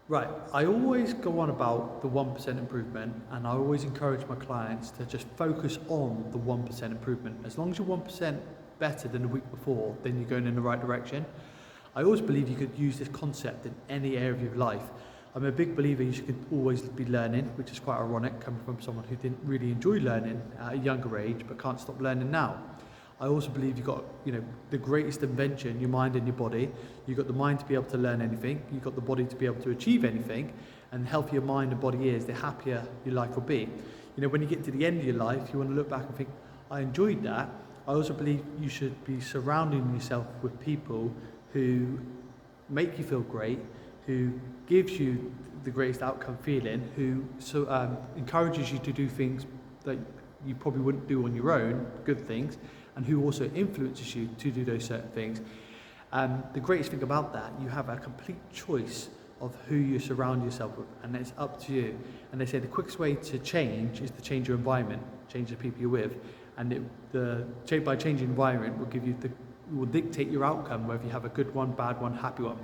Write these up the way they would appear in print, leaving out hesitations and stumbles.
Right, I always go on about the 1% improvement, and I always encourage my clients to just focus on the 1% improvement. As long as you're 1% better than the week before, then you're going in the right direction. I always believe you could use this concept in any area of your life. I'm a big believer you should always be learning, which is quite ironic coming from someone who didn't really enjoy learning at a younger age but can't stop learning now. I also believe you've got, the greatest invention, your mind and your body. You've got the mind to be able to learn anything. You've got the body to be able to achieve anything. And the healthier mind and body is, the happier your life will be. When you get to the end of your life, you want to look back and think, I enjoyed that. I also believe you should be surrounding yourself with people who make you feel great, who gives you the greatest outcome feeling, who encourages you to do things that you probably wouldn't do on your own, good things, and who also influences you to do those certain things. The greatest thing about that, you have a complete choice of who you surround yourself with, and it's up to you. And they say the quickest way to change is to change your environment, change the people you're with, and by changing environment will dictate your outcome, whether you have a good one, bad one, happy one.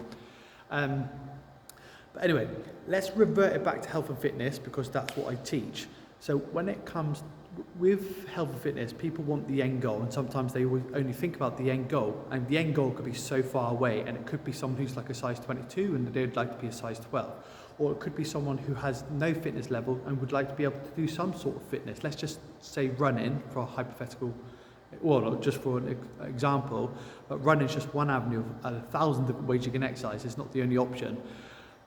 But anyway, let's revert it back to health and fitness, because that's what I teach. So when it comes with health and fitness, people want the end goal, and sometimes they only think about the end goal, and the end goal could be so far away, and it could be someone who's like a size 22 and they'd like to be a size 12, or it could be someone who has no fitness level and would like to be able to do some sort of fitness. Let's just say running, for a hypothetical, well, just for an example, but running is just one avenue of 1,000 different ways you can exercise. It's not the only option.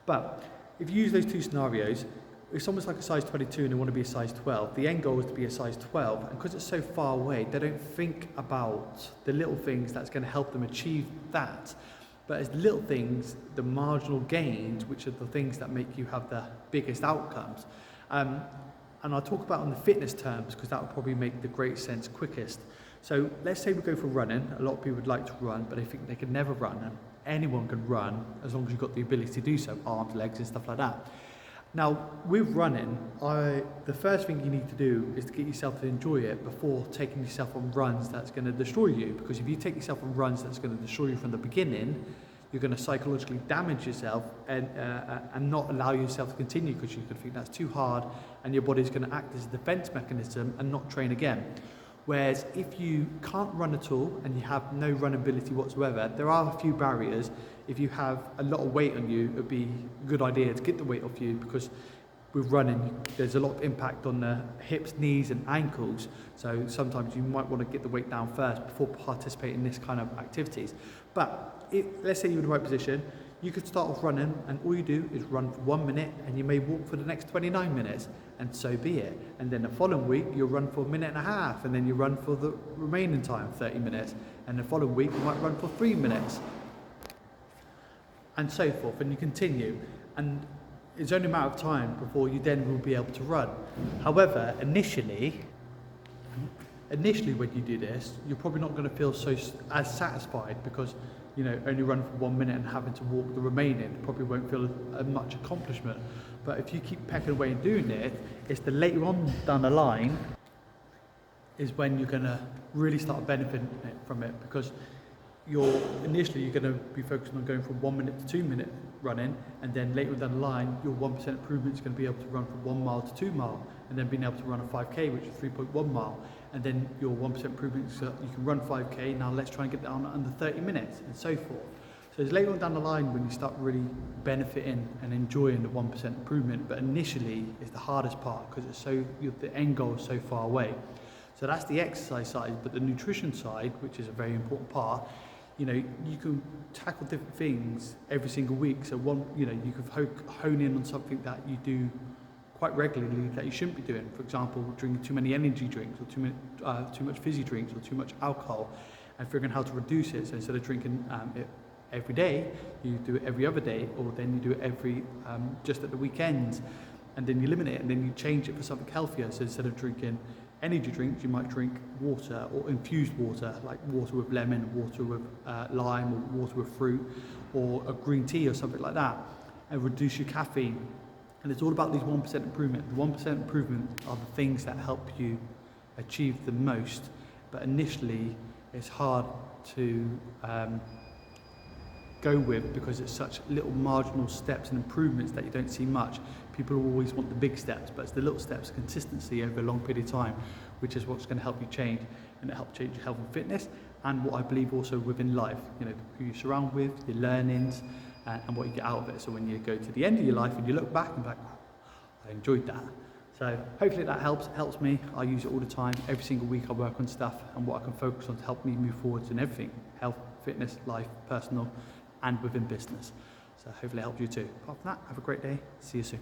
But if you use those two scenarios, if someone's like a size 22 and they want to be a size 12, the end goal is to be a size 12, and because it's so far away, they don't think about the little things that's going to help them achieve that. But as little things, the marginal gains, which are the things that make you have the biggest outcomes. And I'll talk about on the fitness terms, because that will probably make the greatest sense quickest. So let's say we go for running. A lot of people would like to run, but they think they can never run. And anyone can run as long as you've got the ability to do so, arms, legs, and stuff like that. Now, with running, the first thing you need to do is to get yourself to enjoy it before taking yourself on runs that's going to destroy you. Because if you take yourself on runs that's going to destroy you from the beginning, you're going to psychologically damage yourself and not allow yourself to continue, because you could think that's too hard, and your body's going to act as a defense mechanism and not train again. Whereas if you can't run at all and you have no run ability whatsoever, there are a few barriers. If you have a lot of weight on you, it would be a good idea to get the weight off you, because with running, there's a lot of impact on the hips, knees and ankles. So sometimes you might want to get the weight down first before participating in this kind of activities. But let's say you're in the right position, you could start off running, and all you do is run for 1 minute, and you may walk for the next 29 minutes, and so be it. And then the following week, you'll run for 1.5 minutes, and then you run for the remaining time, 30 minutes. And the following week, you might run for 3 minutes, and so forth, and you continue. And it's only a matter of time before you then will be able to run. However, initially when you do this, you're probably not going to feel as satisfied, because only run for 1 minute and having to walk the remaining probably won't feel as much accomplishment. But if you keep pecking away and doing it, it's the later on down the line is when you're going to really start benefiting from it, because initially you're going to be focusing on going from 1 minute to 2 minute running, and then later down the line your 1% improvement is going to be able to run from 1 mile to 2 mile, and then being able to run a 5k, which is 3.1 mile, and then your 1% improvement is you can run 5k, now let's try and get down under 30 minutes, and so forth. So it's later on down the line when you start really benefiting and enjoying the 1% improvement, but initially it's the hardest part, because the end goal is so far away. So that's the exercise side, but the nutrition side, which is a very important part, you can tackle different things every single week. So you can hone in on something that you do quite regularly that you shouldn't be doing. For example, drinking too many energy drinks, or too much fizzy drinks, or too much alcohol, and figuring how to reduce it. So instead of drinking it every day, you do it every other day, or then you do it just at the weekends, and then you limit it, and then you change it for something healthier. So instead of drinking energy drinks, you might drink water, or infused water, like water with lemon, water with lime, or water with fruit, or a green tea or something like that, and reduce your caffeine. And it's all about these 1% improvement. The 1% improvement are the things that help you achieve the most, but initially it's hard to go with, because it's such little marginal steps and improvements that you don't see much. People always want the big steps, but it's the little steps, consistency over a long period of time, which is what's going to help you change, and help change your health and fitness, and what I believe also within life, you know, who you surround with, your learnings, and what you get out of it. So when you go to the end of your life and you look back and be like, I enjoyed that. So hopefully that helps me. I use it all the time. Every single week I work on stuff and what I can focus on to help me move forwards in everything: health, fitness, life, personal, and within business. So hopefully it helps you too. Apart from that, have a great day. See you soon.